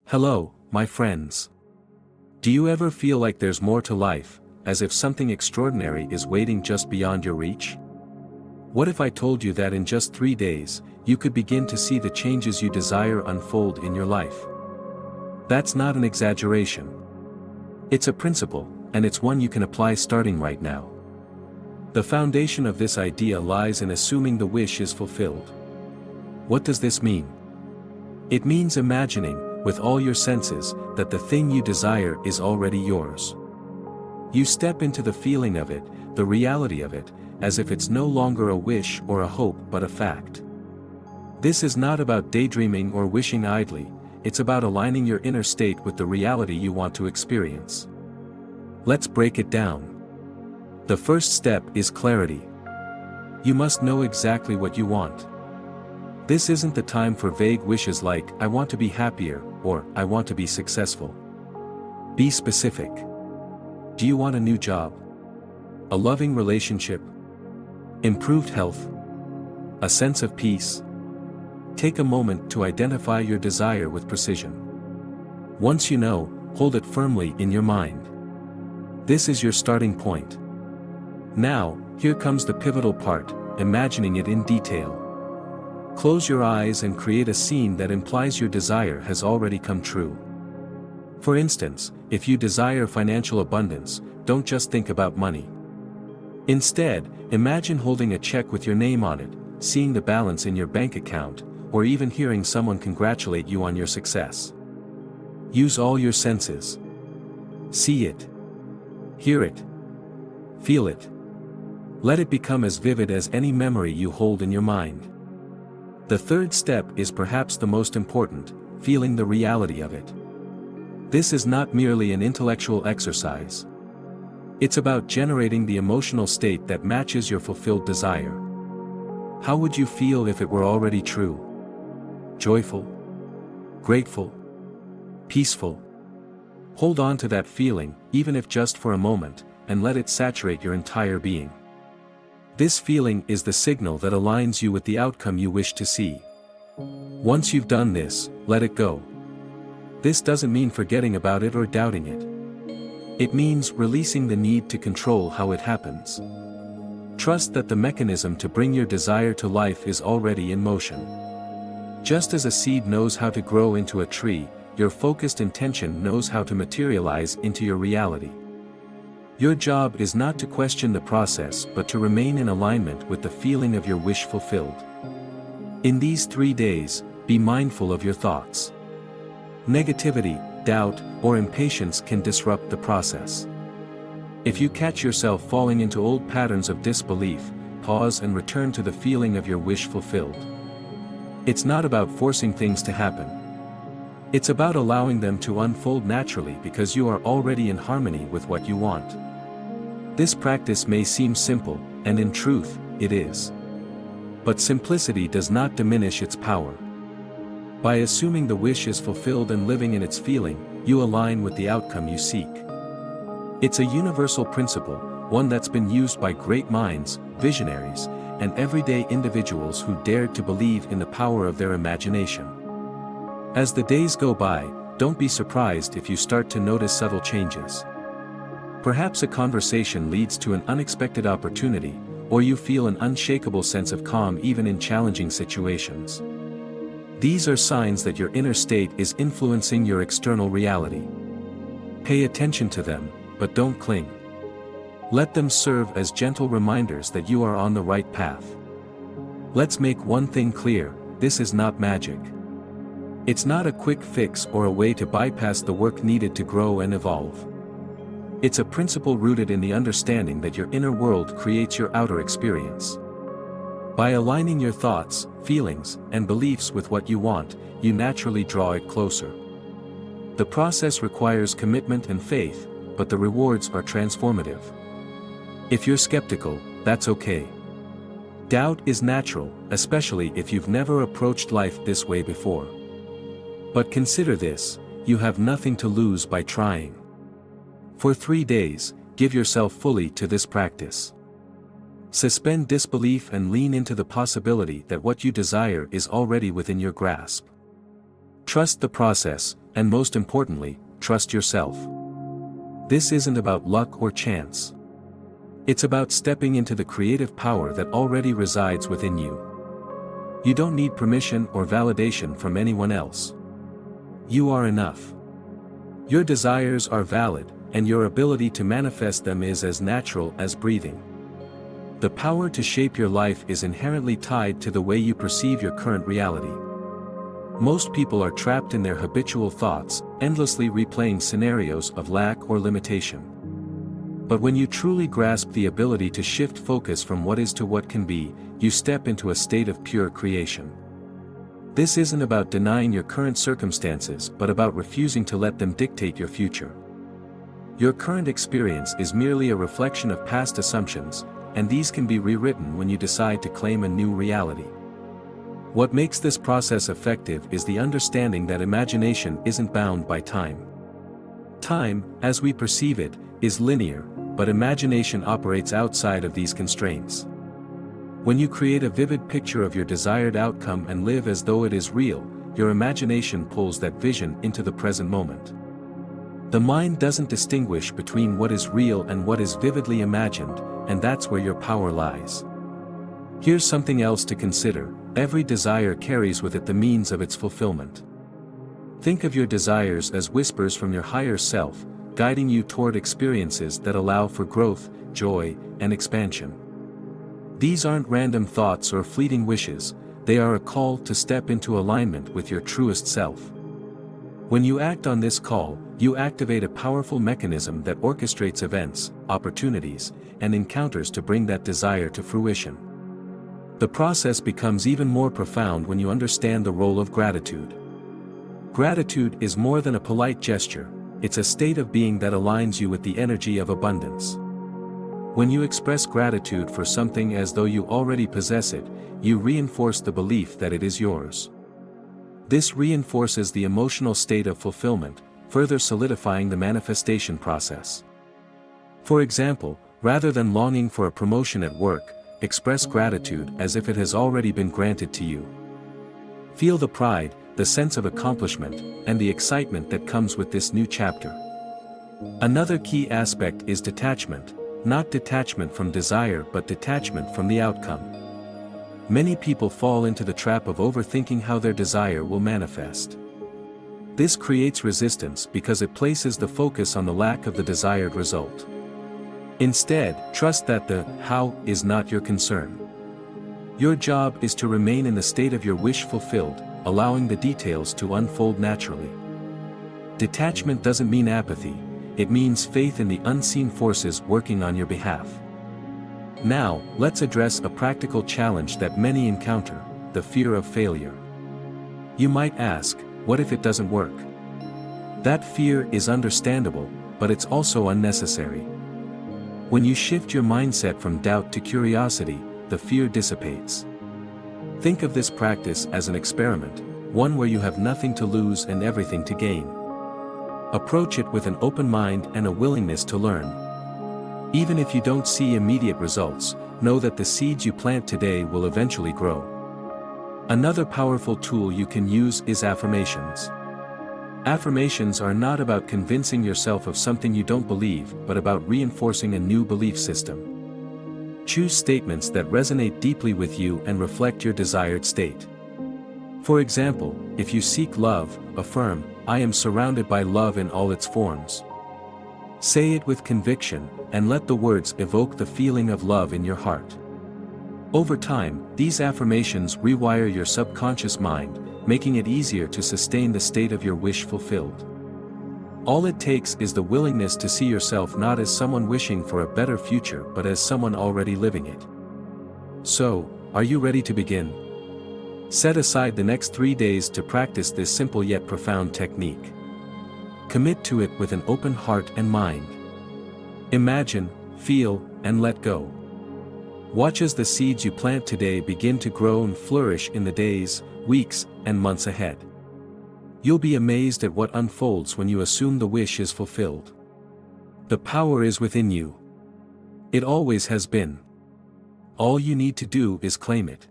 Hello, my friends. Do you ever feel like there's more to life, as if something extraordinary is waiting just beyond your reach? What if I told you that in just 3 days, you could begin to see the changes you desire unfold in your life? That's not an exaggeration. It's a principle, and it's one you can apply starting right now. The foundation of this idea lies in assuming the wish is fulfilled. What does this mean? It means imagining, with all your senses, that the thing you desire is already yours. You step into the feeling of it, the reality of it, as if it's no longer a wish or a hope but a fact. This is not about daydreaming or wishing idly, it's about aligning your inner state with the reality you want to experience. Let's break it down. The first step is clarity. You must know exactly what you want. This isn't the time for vague wishes like, I want to be happier, or I want to be successful. Be specific. Do you want a new job? A loving relationship? Improved health? A sense of peace? Take a moment to identify your desire with precision. Once you know, hold it firmly in your mind. This is your starting point. Now, here comes the pivotal part, imagining it in detail. Close your eyes and create a scene that implies your desire has already come true. For instance, if you desire financial abundance, don't just think about money. Instead, imagine holding a check with your name on it, seeing the balance in your bank account, or even hearing someone congratulate you on your success. Use all your senses. See it. Hear it. Feel it. Let it become as vivid as any memory you hold in your mind. The third step is perhaps the most important, feeling the reality of it. This is not merely an intellectual exercise. It's about generating the emotional state that matches your fulfilled desire. How would you feel if it were already true? Joyful? Grateful? Peaceful? Hold on to that feeling, even if just for a moment, and let it saturate your entire being. This feeling is the signal that aligns you with the outcome you wish to see. Once you've done this, let it go. This doesn't mean forgetting about it or doubting it. It means releasing the need to control how it happens. Trust that the mechanism to bring your desire to life is already in motion. Just as a seed knows how to grow into a tree, your focused intention knows how to materialize into your reality. Your job is not to question the process but to remain in alignment with the feeling of your wish fulfilled. In these 3 days, be mindful of your thoughts. Negativity, doubt, or impatience can disrupt the process. If you catch yourself falling into old patterns of disbelief, pause and return to the feeling of your wish fulfilled. It's not about forcing things to happen. It's about allowing them to unfold naturally because you are already in harmony with what you want. This practice may seem simple, and in truth, it is. But simplicity does not diminish its power. By assuming the wish is fulfilled and living in its feeling, you align with the outcome you seek. It's a universal principle, one that's been used by great minds, visionaries, and everyday individuals who dared to believe in the power of their imagination. As the days go by, don't be surprised if you start to notice subtle changes. Perhaps a conversation leads to an unexpected opportunity, or you feel an unshakable sense of calm even in challenging situations. These are signs that your inner state is influencing your external reality. Pay attention to them, but don't cling. Let them serve as gentle reminders that you are on the right path. Let's make one thing clear, this is not magic. It's not a quick fix or a way to bypass the work needed to grow and evolve. It's a principle rooted in the understanding that your inner world creates your outer experience. By aligning your thoughts, feelings, and beliefs with what you want, you naturally draw it closer. The process requires commitment and faith, but the rewards are transformative. If you're skeptical, that's okay. Doubt is natural, especially if you've never approached life this way before. But consider this, you have nothing to lose by trying. For 3 days, give yourself fully to this practice. Suspend disbelief and lean into the possibility that what you desire is already within your grasp. Trust the process, and most importantly, trust yourself. This isn't about luck or chance. It's about stepping into the creative power that already resides within you. You don't need permission or validation from anyone else. You are enough. Your desires are valid, and your ability to manifest them is as natural as breathing. The power to shape your life is inherently tied to the way you perceive your current reality. Most people are trapped in their habitual thoughts, endlessly replaying scenarios of lack or limitation. But when you truly grasp the ability to shift focus from what is to what can be, you step into a state of pure creation. This isn't about denying your current circumstances but about refusing to let them dictate your future. Your current experience is merely a reflection of past assumptions, and these can be rewritten when you decide to claim a new reality. What makes this process effective is the understanding that imagination isn't bound by time. Time, as we perceive it, is linear, but imagination operates outside of these constraints. When you create a vivid picture of your desired outcome and live as though it is real, your imagination pulls that vision into the present moment. The mind doesn't distinguish between what is real and what is vividly imagined, and that's where your power lies. Here's something else to consider: every desire carries with it the means of its fulfillment. Think of your desires as whispers from your higher self, guiding you toward experiences that allow for growth, joy, and expansion. These aren't random thoughts or fleeting wishes, they are a call to step into alignment with your truest self. When you act on this call, you activate a powerful mechanism that orchestrates events, opportunities, and encounters to bring that desire to fruition. The process becomes even more profound when you understand the role of gratitude. Gratitude is more than a polite gesture, it's a state of being that aligns you with the energy of abundance. When you express gratitude for something as though you already possess it, you reinforce the belief that it is yours. This reinforces the emotional state of fulfillment, further solidifying the manifestation process. For example, rather than longing for a promotion at work, express gratitude as if it has already been granted to you. Feel the pride, the sense of accomplishment, and the excitement that comes with this new chapter. Another key aspect is detachment, not detachment from desire but detachment from the outcome. Many people fall into the trap of overthinking how their desire will manifest. This creates resistance because it places the focus on the lack of the desired result. Instead, trust that the how is not your concern. Your job is to remain in the state of your wish fulfilled, allowing the details to unfold naturally. Detachment doesn't mean apathy, it means faith in the unseen forces working on your behalf. Now, let's address a practical challenge that many encounter: the fear of failure. You might ask, what if it doesn't work? That fear is understandable, but it's also unnecessary. When you shift your mindset from doubt to curiosity, the fear dissipates. Think of this practice as an experiment, one where you have nothing to lose and everything to gain. Approach it with an open mind and a willingness to learn. Even if you don't see immediate results, know that the seeds you plant today will eventually grow. Another powerful tool you can use is affirmations. Affirmations are not about convincing yourself of something you don't believe, but about reinforcing a new belief system. Choose statements that resonate deeply with you and reflect your desired state. For example, if you seek love, affirm, "I am surrounded by love in all its forms." Say it with conviction, and let the words evoke the feeling of love in your heart. Over time, these affirmations rewire your subconscious mind, making it easier to sustain the state of your wish fulfilled. All it takes is the willingness to see yourself not as someone wishing for a better future but as someone already living it. So, are you ready to begin? Set aside the next 3 days to practice this simple yet profound technique. Commit to it with an open heart and mind. Imagine, feel, and let go. Watch as the seeds you plant today begin to grow and flourish in the days, weeks, and months ahead. You'll be amazed at what unfolds when you assume the wish is fulfilled. The power is within you. It always has been. All you need to do is claim it.